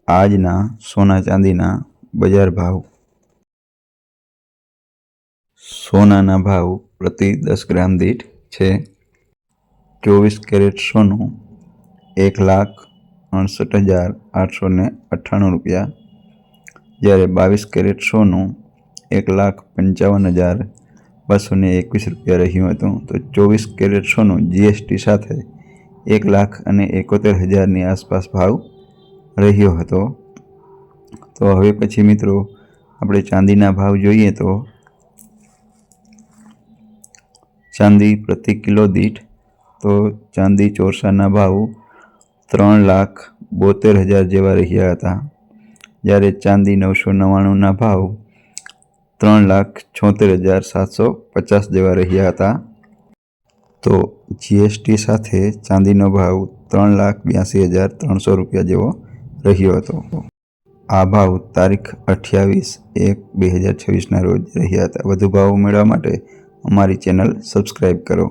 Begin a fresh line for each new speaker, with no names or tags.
આજના સોના ચાંદીના બજાર ભાવ। સોનાના ભાવ પ્રતિ 10 ગ્રામ દીઠ છે। 24 કેરેટ સોનું 1,68,898 રૂપિયા, જ્યારે 22 કેરેટ સોનું 1,55,221 રૂપિયા રહ્યું હતું। તો 24 કેરેટ સોનું જીએસટી સાથે 1,71,000ની આસપાસ ભાવ રહ્યો હતો। તો હવે પછી મિત્રો આપણે ચાંદીના ભાવ જોઈએ તો ચાંદી પ્રતિ કિલો દીઠ તો ચાંદી ચોરસાના ભાવ 3,72,000 જેવા રહ્યા હતા, જ્યારે ચાંદી 999ના ભાવ 3,76,750 જેવા રહ્યા હતા। તો જીએસટી સાથે ચાંદીનો ભાવ 3,82,300 રૂપિયા જેવો રહ્યો હતો। આ ભાવ તારીખ 28/1/2026ના રોજ રહ્યા હતા। વધુ ભાવ મેળવવા માટે અમારી ચેનલ સબસ્ક્રાઈબ કરો।